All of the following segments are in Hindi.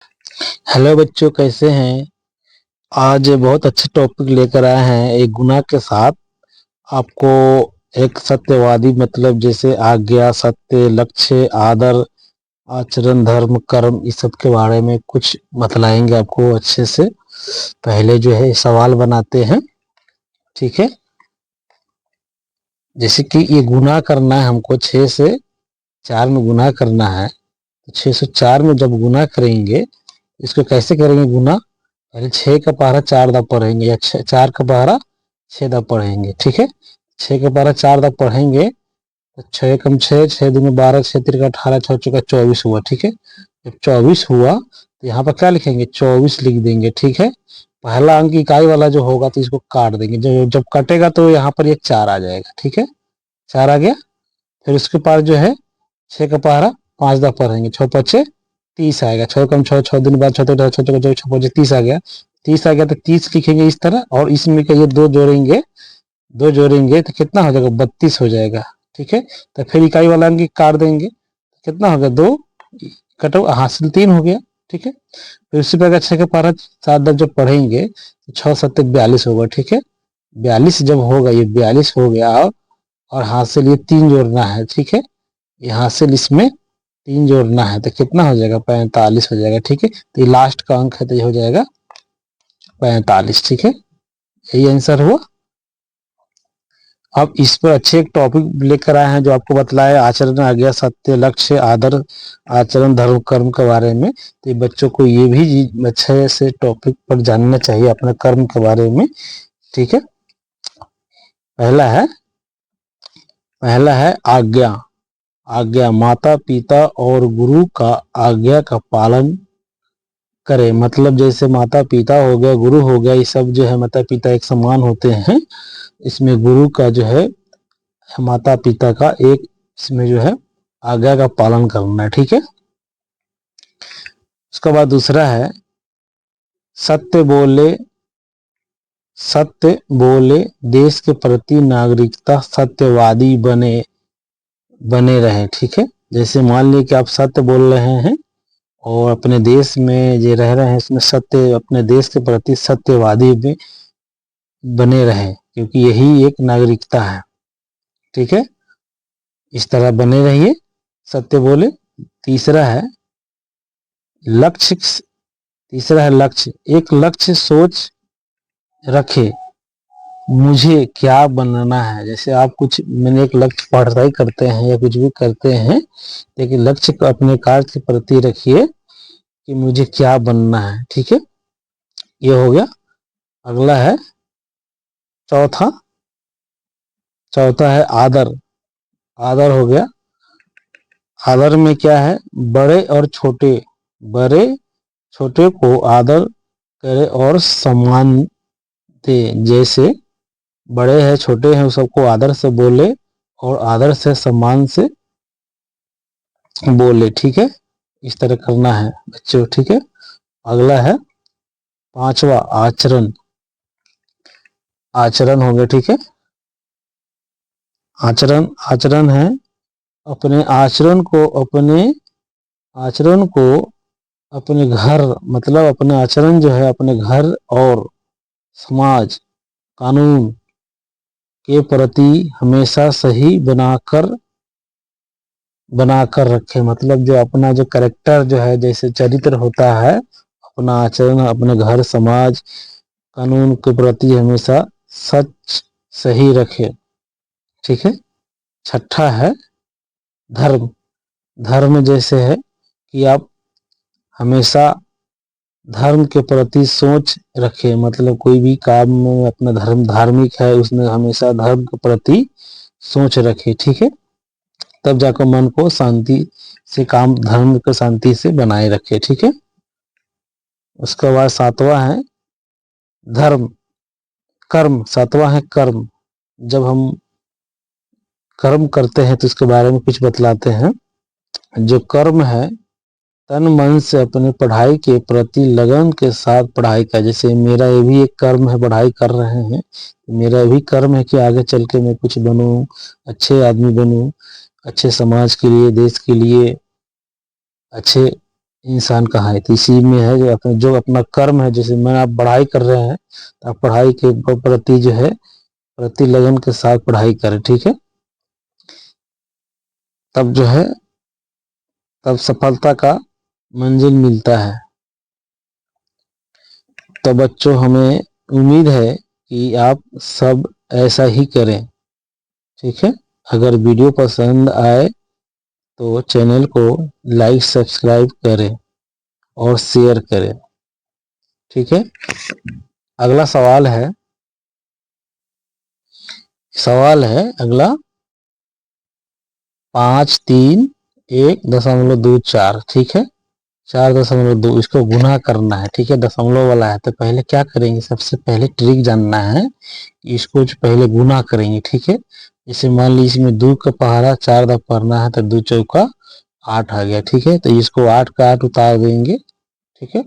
हेलो बच्चों, कैसे हैं। आज बहुत अच्छे टॉपिक लेकर आए हैं। एक गुनाह के साथ आपको एक सत्यवादी मतलब जैसे आज्ञा, सत्य, लक्ष्य, आदर, आचरण, धर्म, कर्म, इस सब के बारे में कुछ बतलाएंगे आपको अच्छे से। पहले जो है सवाल बनाते हैं, ठीक है। जैसे कि ये गुनाह करना है हमको, 6 से 4 में गुनाह करना है। तो 604 में जब गुनाह करेंगे, इसको कैसे करेंगे गुनाह। पहले 6 का पहरा 4 दफ पढ़ेंगे, या 4 का पहरा 6 दफ पढ़ेंगे, ठीक है। 6 का पहरा 4 दफ पढ़ेंगे तो 6 कम 6, 6 दूनी 12, 6 तिरका 18, 6 चौका 24 हुआ, ठीक है। जब 24 हुआ तो यहाँ पर क्या लिखेंगे, 24 लिख देंगे, ठीक है। पहला अंक इकाई वाला जो होगा तो इसको काट देंगे, जब जब कटेगा तो यहाँ पर ये 4 आ जाएगा, ठीक है। 4 आ गया। फिर उसके बाद जो है 6 का पहरा 5 दफ पढ़ेंगे, 6 5 6 30 आएगा। 6 कम 6, 6 दूनी 12, 6 तिरका 18, 6 चौका 24, 30 आ गया तो 30 लिखेंगे इस तरह, और इसमें का ये दो जोड़ेंगे तो कितना हो जाएगा, 32 हो जाएगा, ठीक है। तो फिर इकाई वाला अंक काट देंगे, कितना हो गया, 2 कटो हासिल 3 हो गया, ठीक है। फिर उसी प्रकार 6 का पहरा 7 दफ जब पढ़ेंगे तो 6 7 42 होगा, ठीक है। 42 जब होगा, ये 42 हो गया, और हासिल ये 3 जोड़ना है, ठीक है। ये हासिल इसमें 3 जोड़ना है तो कितना हो जाएगा, 45 हो जाएगा, ठीक है। तो ये लास्ट का अंक है तो ये हो जाएगा 45, ठीक है। यही आंसर हुआ। अब इस पर अच्छे एक टॉपिक लेकर आए हैं जो आपको बतलाया आचरण, आज्ञा, सत्य, लक्ष्य, आदर, आचरण, धर्म, कर्म के बारे में। तो बच्चों को ये भी अच्छे से टॉपिक पर जानना चाहिए अपने कर्म के बारे में, ठीक है। पहला है आज्ञा। आज्ञा, माता पिता और गुरु का आज्ञा का पालन करे। मतलब जैसे माता पिता हो गया, गुरु हो गया, ये सब जो है माता पिता एक समान होते हैं। इसमें गुरु का जो है, माता पिता का एक इसमें जो है आज्ञा का पालन करना है, ठीक है। उसके बाद दूसरा है सत्य बोले। सत्य बोले, देश के प्रति नागरिकता सत्यवादी बने रहे, ठीक है। जैसे मान लीजिए कि आप सत्य बोल रहे हैं और अपने देश में जो रह रहे हैं इसमें सत्य, अपने देश के प्रति सत्यवादी भी बने रहे, क्योंकि यही एक नागरिकता है, ठीक है। इस तरह बने रहिए, सत्य बोले। तीसरा है लक्ष्य। तीसरा है लक्ष्य। एक लक्ष्य सोच रखे, मुझे क्या बनना है। जैसे आप कुछ, मैंने एक लक्ष्य पढ़ाई करते हैं या कुछ भी करते हैं, लेकिन लक्ष्य को अपने कार्य के प्रति रखिए कि मुझे क्या बनना है, ठीक है। ये हो गया। अगला है चौथा। चौथा है आदर। आदर हो गया। आदर में क्या है, बड़े छोटे को आदर करे और सम्मान दे। जैसे बड़े हैं छोटे हैं सबको आदर से बोले और आदर से सम्मान से बोले, ठीक है। इस तरह करना है बच्चों, ठीक है। अगला है पांचवा आचरण। आचरण हो गया, ठीक है। आचरण है अपने आचरण को अपने घर, मतलब अपने आचरण जो है अपने घर और समाज, कानून के प्रति हमेशा सही बनाकर रखे। मतलब जो अपना जो कैरेक्टर जो है, जैसे चरित्र होता है, अपना आचरण अपने घर, समाज, कानून के प्रति हमेशा सच सही रखे, ठीक है। छठा है धर्म। धर्म जैसे है कि आप हमेशा धर्म के प्रति सोच रखे, मतलब कोई भी काम में अपना धर्म धार्मिक है उसमें हमेशा धर्म के प्रति सोच रखे, ठीक है। तब जाकर मन को शांति से काम, धर्म को शांति से बनाए रखे, ठीक है। उसके बाद सातवां है धर्म। कर्म। सातवां है कर्म। जब हम कर्म करते हैं तो इसके बारे में कुछ बतलाते हैं। जो कर्म है, तन मन से अपने पढ़ाई के प्रति लगन के साथ पढ़ाई का। जैसे मेरा ये भी एक कर्म है, पढ़ाई कर रहे हैं, मेरा भी कर्म है कि आगे चल के मैं कुछ बनूं, अच्छे आदमी बनूं, अच्छे समाज के लिए, देश के लिए अच्छे इंसान कहाँ है, तो इसी में है जो अपना कर्म है। जैसे मैं आप पढ़ाई कर रहे हैं तो आप पढ़ाई के प्रति जो है प्रति लगन के साथ पढ़ाई करें, ठीक है। तब जो है तब सफलता का मंजिल मिलता है। तो बच्चों, हमें उम्मीद है कि आप सब ऐसा ही करें, ठीक है। अगर वीडियो पसंद आए तो चैनल को लाइक सब्सक्राइब करें और शेयर करें, ठीक है। अगला सवाल है अगला 5, 3, 1.24, ठीक है। 4.2 इसको गुना करना है, ठीक है। दशमलव वाला है तो पहले क्या करेंगे, सबसे पहले ट्रिक जानना है। इसको जो पहले गुना करेंगे, ठीक है। जैसे मान लीजिए इसमें 2 का पहाड़ा 4 दफ पढ़ना है तो 2 चौका 8 आ गया, ठीक है। तो इसको 8 का 8 उतार देंगे, ठीक है।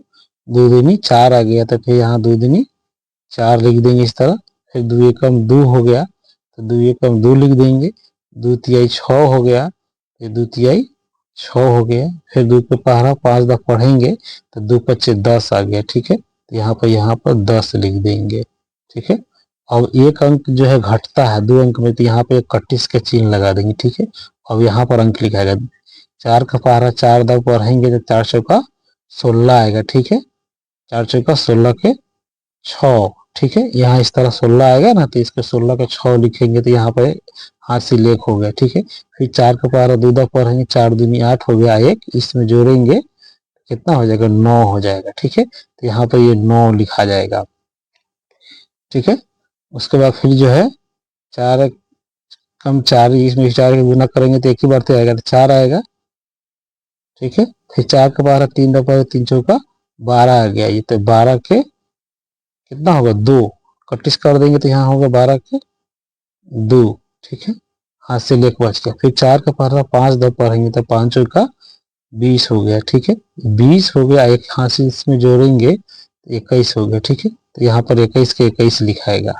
2 दूनी 4 आ गया तो फिर यहाँ 2 दूनी 4 लिख देंगे इस तरह। फिर 2 एकम 2 हो गया तो 2 एकम 2 लिख देंगे। 2 तिहाई 6 हो गया, फिर 2 तिहाई 6 हो गया। फिर 2 पे पहाड़ा 5 दफ पढ़ेंगे तो 2 पच्चे 10 आ गया, ठीक है। यहाँ पर 10 लिख देंगे, ठीक है। अब एक अंक जो है घटता है 2 अंक में, तो यहाँ पे 31 का चिन्ह लगा देंगे, ठीक है। अब यहाँ पर अंक लिखाएगा 4 का पहाड़ा 4 दफ पढ़ेंगे तो 4 चौका 16 आएगा, ठीक है। 4 चौका 16 के 6, ठीक है। यहाँ इस तरह 16 आएगा ना, तो इसको 16 का 6 लिखेंगे तो यहाँ पे हाथ से लेख हो गया, ठीक है। फिर 4 का पहाड़ा 2 दफ पढ़ेंगे 4 दूनी 8 हो गया, एक इसमें जोड़ेंगे कितना हो जाएगा 9 हो जाएगा, ठीक है। तो यहाँ पर ये 9 लिखा जाएगा, ठीक है। उसके बाद फिर जो है 4 कम 4 इसमें 4 के गुना करेंगे तो एक ही बार तो आएगा, तो 4 आएगा, ठीक है। फिर 4 का पहाड़ा 3 दफा 3 चौका 12 आ गया, ये तो 12 के कितना होगा 2, 31 कर देंगे तो यहाँ होगा 12 के 2, ठीक है। हाथ से लेख बच गया। फिर 4 का पहाड़ा 5 दफ पढ़ेंगे तो 5 चौका 20 हो गया, ठीक है। 20 हो गया, एक हाथ से इसमें जोड़ेंगे तो 21 हो गया, ठीक है। तो यहाँ पर 21 के 21 लिखाएगा,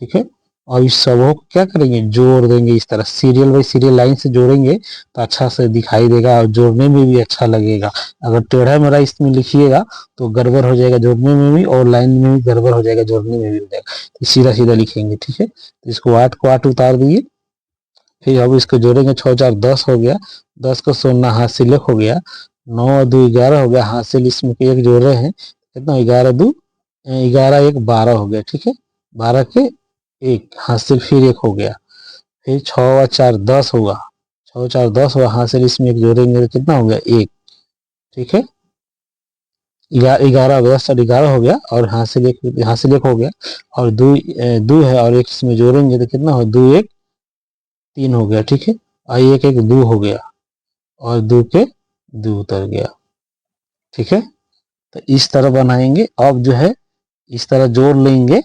ठीक है। और इस सबों को क्या करेंगे, जोड़ देंगे इस तरह सीरियल बाई सीरियल लाइन से जोड़ेंगे तो अच्छा से दिखाई देगा और जोड़ने में भी अच्छा लगेगा। अगर टेढ़ा मेढ़ा इसमें लिखिएगा तो गड़बड़ हो जाएगा जोड़ने में भी, और लाइन में भी गड़बड़ हो जाएगा, जोड़ने में भी हो जाएगा। तो सीधा सीधा लिखेंगे, ठीक है। तो इसको 8 को 8 उतार दिए। फिर अब इसको जोड़ेंगे 6 4 10 हो गया, 10 को 16 हाथ से लेख हो गया, 9 और 2 11 हो गया, हाथ से इसमें एक जोड़ रहे हैं कितना 11 2 11 1 12 हो गया, ठीक है। 12 के 1 हाथ से फिर 1 हो गया। फिर 6 और 4 10 होगा, 6 4 10 हुआ, हाथ से इसमें एक जोड़ेंगे तो कितना हो गया 1, ठीक है। 11 10 4 11 हो गया, और हाथ से लेख हो गया, और 2 है और एक इसमें जोड़ेंगे तो कितना हो 2 1 3 हो गया, ठीक है। और 1 1 2 हो गया, और 2 के 2 उतर गया, ठीक है। तो इस तरह बनाएंगे। अब जो है इस तरह जोड़ लेंगे।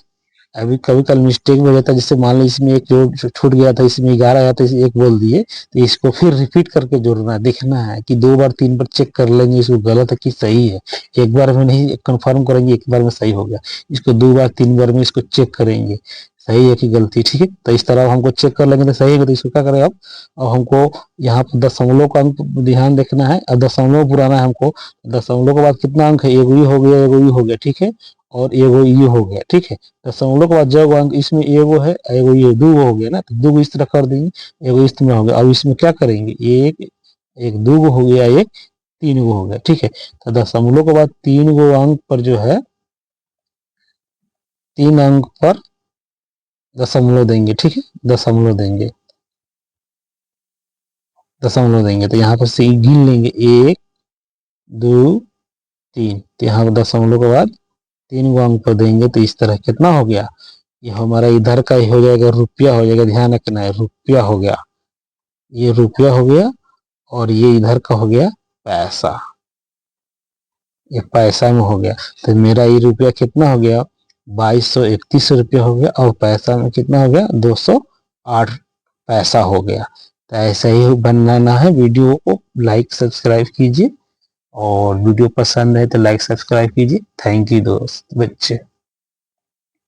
अभी कभी कल मिस्टेक भी हो जाता है, जैसे मान लो इसमें एक जोड़ छूट गया था, इसमें 11 आया तो इसे 1 बोल दिए, तो इसको फिर रिपीट करके जोड़ना है। देखना है कि 2 बार 3 बार चेक कर लेंगे इसको गलत है कि सही है। एक बार में नहीं कंफर्म करेंगे, एक बार में सही हो गया, इसको 2 बार 3 बार में इसको चेक करेंगे सही है कि गलती, ठीक है। तो इस तरह हमको चेक कर लेंगे तो सही है, तो इसको क्या करें अब। और हमको यहाँ पर दशमलव का अंक ध्यान देखना है, और दशमलव पुराना है हमको। दशमलव के बाद कितना अंक है, एगो ही हो गया, एगो ही हो गया, ठीक है। और एगो ये हो गया, ठीक है। दशमलव के बाद जब अंक इसमें एगो है, एगो ये 2 हो गया ना, तो 2 इस तरह कर देंगे, एगो इस तरह हो गया। अब इसमें क्या करेंगे, एक एक 2 हो गया, एक 3 हो गया, ठीक है। तो दशमलव के बाद 3 अंक पर जो है 3 अंक पर दशमलव देंगे, ठीक है। दशमलव देंगे तो यहाँ पर से गिन लेंगे 1 2 3, तो यहाँ पर दशमलव के बाद 3 अंक पर देंगे तो इस तरह कितना हो गया, ये हमारा इधर का ही हो जाएगा, रुपया हो जाएगा। ध्यान रखना है, रुपया हो गया, ये रुपया हो गया, और ये इधर का हो गया पैसा, ये पैसा में हो गया। तो मेरा ये रुपया कितना हो गया 2231 रुपया हो गया, और पैसा में कितना हो गया 208 पैसा हो गया। तो ऐसा ही बनाना है। वीडियो को लाइक सब्सक्राइब कीजिए, और वीडियो पसंद है तो लाइक सब्सक्राइब कीजिए। थैंक यू दोस्त बच्चे।